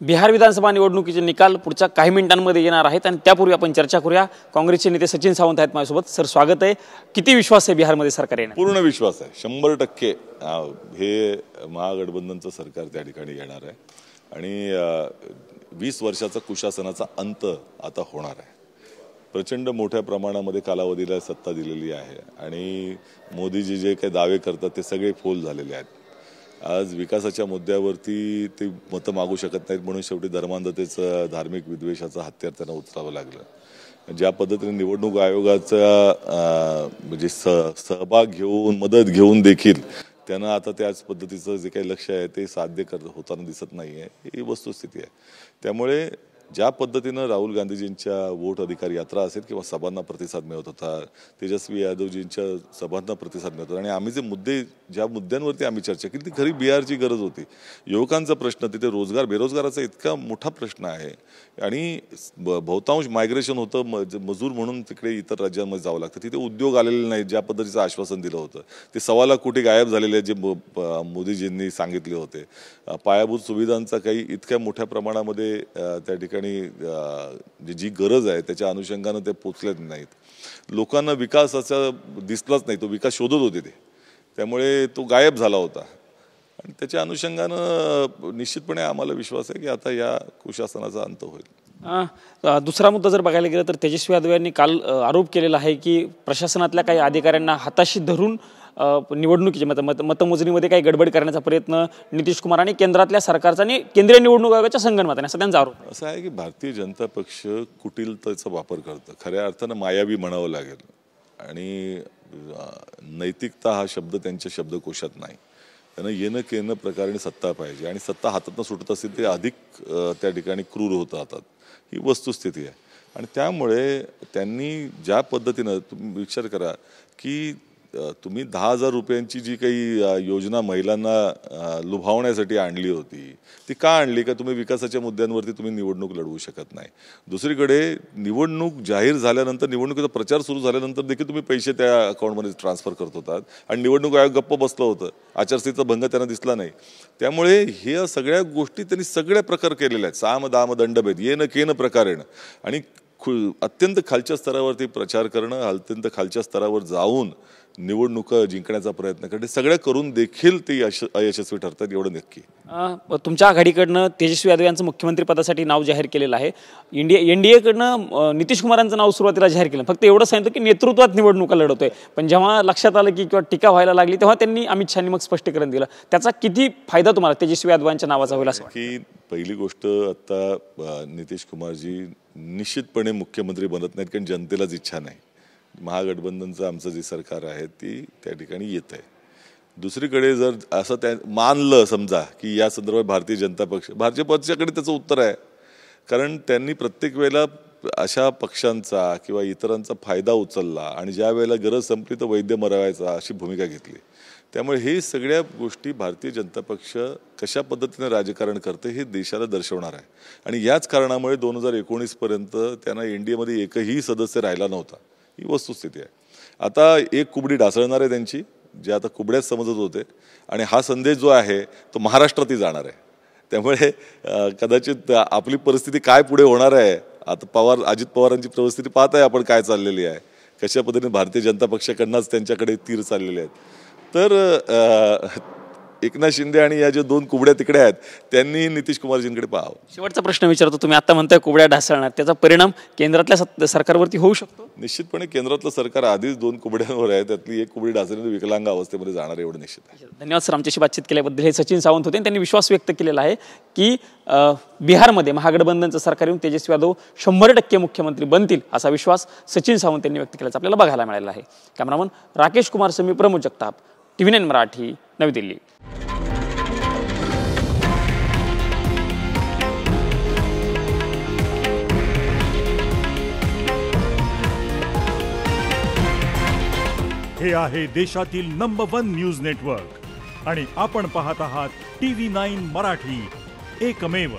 बिहार विधानसभा निवडणुकीचे निकाल पुढच्या काही मिनिटांमध्ये येणार आहेत आणि त्यापूर्वी आपण चर्चा करूया। काँग्रेसचे नेते सचिन सावंत आहेत माझ्यासोबत। सर स्वागत आहे। किती विश्वास आहे बिहारमध्ये सरकार येणार? पूर्ण विश्वास आहे, 100% हे महागठबंधनचं सरकार त्या ठिकाणी येणार आहे आणि 20 वर्षाचा कुशासनाचा अंत आता होणार आहे। प्रचंड मोठ्या प्रमाणामध्ये कालावधीला सत्ता दिलेली आहे आणि मोदीजी जे काही दावे करतात ते सगळे फोल झालेले आहेत। आज विकासाच्या मुद्द्यावरती ते मतं मागू शकत नाहीत म्हणून शेवटी धर्मांधतेचं धार्मिक विद्वेषाचं हत्यार त्यांना उचलावं लागलं। ज्या पद्धतीने निवडणूक आयोगाचा म्हणजे सहभाग घेऊन मदत घेऊन देखील त्यांना आता त्याच पद्धतीचं जे काही लक्ष्य आहे ते साध्य होताना दिसत नाही आहे, ही वस्तुस्थिती आहे। त्यामुळे ज्या पद्धतीनं राहुल गांधीजींच्या वोट अधिकार यात्रा असेल किंवा सभांना प्रतिसाद मिळत होता, तेजस्वी यादवजींच्या सभांना प्रतिसाद मिळत होता आणि आम्ही जे मुद्दे ज्या मुद्द्यांवरती आम्ही चर्चा केली ती खरी बिहारची गरज होती। युवकांचा प्रश्न, तिथे रोजगार बेरोजगाराचा इतका मोठा प्रश्न आहे आणि बहुतांश मायग्रेशन होतं, मजूर म्हणून तिकडे इतर राज्यांमध्ये जावं लागतं, तिथे उद्योग आलेले नाहीत। ज्या पद्धतीचं आश्वासन दिलं होतं ते 1.25 कोटी गायब झालेले जे मोदीजींनी सांगितले होते। पायाभूत सुविधांचा काही इतक्या मोठ्या प्रमाणामध्ये त्या ठिकाणी जी गरज आहे त्याच्या अनुषंगाने ते पोचलेच नाहीत। लोकांना विकासाचा दिसलाच नाही, तो विकास शोधत होते ते, त्यामुळे तो गायब झाला होता आणि त्याच्या अनुषंगाने निश्चितपणे आम्हाला विश्वास आहे की आता या कुशासनाचा अंत होईल। दुसरा मुद्दा जर बघायला गेला तर तेजस्वी यादव यांनी काल आरोप केलेला आहे की प्रशासनातल्या काही अधिकाऱ्यांना हाताशी धरून निवडणुकीचे मतमोजणीमध्ये काही गडबड करण्याचा प्रयत्न नितीश कुमार आणि केंद्रातल्या सरकारचा आणि केंद्रीय निवडणूक आयोगाच्या संगनमताने असा त्यांचा आरोप असा आहे की भारतीय जनता पक्ष कुटिलतेचा वापर करतं, खऱ्या अर्थानं मायावी म्हणावं लागेल आणि नैतिकता हा शब्द त्यांच्या शब्दकोशात नाही। त्यांना येणं केनं प्रकारे सत्ता पाहिजे आणि सत्ता हातातून सुटत असेल ते अधिक त्या ठिकाणी क्रूर होत राहतात, ही वस्तुस्थिती आहे। आणि त्यामुळे त्यांनी ज्या पद्धतीनं तुम्ही विचार करा की तुम्ही 10,000 रुपयांची जी काही योजना महिलांना लुभावण्यासाठी आणली होती ती का आणली? का तुम्ही विकासाच्या मुद्द्यांवरती तुम्ही निवडणूक लढवू शकत नाही? दुसरीकडे निवडणूक जाहीर झाल्यानंतर, निवडणुकीचा प्रचार सुरू झाल्यानंतर देखील तुम्ही पैसे त्या अकाउंटमध्ये ट्रान्सफर करत होतात आणि निवडणूक आयोग गप्प बसलं होतं, आचारसंहितेचा भंग त्यांना दिसला नाही। त्यामुळे ह्या सगळ्या गोष्टी त्यांनी सगळ्या प्रकार केलेल्या आहेत, साम दाम दंडभेद, येणं केनं प्रकारेनं आणि अत्यंत खालच्या स्तरावरती प्रचार करणं, अत्यंत खालच्या स्तरावर जाऊन निवडणुका जिंकण्याचा प्रयत्न करणे, सगळ्या करून देखील ते अयशस्वी ठरतात एवढं नक्की। तुमच्या आघाडीकडनं तेजस्वी यादव यांचं मुख्यमंत्री पदासाठी नाव जाहीर केलेलं आहे। एनडीएकडनं नितीश कुमारांचं नाव सुरुवातीला जाहीर केलं, फक्त एवढं सांगितलं की नेतृत्वात निवडणुका लढवतोय, पण जेव्हा लक्षात आलं की किंवा टीका व्हायला लागली तेव्हा त्यांनी अमित शहानी मग स्पष्टीकरण दिलं। त्याचा किती फायदा तुम्हाला तेजस्वी यादव यांच्या नावाचा होईल असं? की पहिली गोष्ट, आता नितीश कुमारजी निश्चितपणे मुख्यमंत्री बनत नाहीत कारण जनतेलाच इच्छा नाही। महागठबंधनचं आमचं जे सरकार आहे ती त्या ठिकाणी येत आहे। दुसरीकडे जर असं त्या मानलं समजा की या संदर्भात भारतीय जनता पक्षाकडे त्याचं उत्तर आहे, कारण त्यांनी प्रत्येक वेळेला अशा पक्षांचा किंवा इतरांचा फायदा उचलला आणि ज्या वेळेला गरज संपली तर वैद्य मरवायचा अशी भूमिका घेतली। त्यामुळे हे सगळ्या गोष्टी भारतीय जनता पक्ष कशा पद्धतीने राजकारण करते हे देशाला दर्शवणार आहे आणि याच कारणामुळे 2019 पर्यंत त्यांना एनडीएमध्ये एकही सदस्य राहिला नव्हता, ही वस्तुस्थिती आहे। आता एक कुबडी ढासळणार आहे त्यांची, जे आता कुबड्याच समजत होते, आणि हा संदेश जो आहे तो महाराष्ट्रातही जाणार आहे। त्यामुळे कदाचित आपली परिस्थिती काय पुढे होणार आहे, आता अजित पवारांची परिस्थिती पाहत आहे आपण काय चाललेली आहे, कशा पद्धतीने भारतीय जनता पक्षाकडनंच त्यांच्याकडे तीर चाललेले आहेत। तर एकनाथ शिंदे आणि या ज्या 2 कुबड्या तिकडे आहेत त्यांनी नितीश कुमारजींकडे पाहावं। शेवटचा प्रश्न विचारतो, तुम्ही आता म्हणताय कुबड्या ढासळणार, त्याचा परिणाम केंद्रातल्या सरकारवरती होऊ शकतो? निश्चितपणे केंद्रातलं सरकार आधीच 2 कुबड्यांवर आहे, त्यातली एक कुबडी ढासळून विकलांग अवस्थेमध्ये जाणार एवढं निश्चित आहे। धन्यवाद सर, आमच्याशी बातचीत केल्याबद्दल। हे सचिन सावंत होते, त्यांनी विश्वास व्यक्त केलेला आहे की बिहारमध्ये महागठबंधनचं सरकार येऊन तेजस्वी यादव 100% मुख्यमंत्री बनतील असा विश्वास सचिन सावंत यांनी व्यक्त केल्याचं आपल्याला बघायला मिळालेला आहे। कॅमेरामन राकेश कुमार समी, प्रमोद जगताप, TV9 मराठी, नवी दिल्ली। हे आहे देशातील नंबर 1 न्यूज नेटवर्क आणि आपण पाहत आहात TV9 मराठी, एकमेव।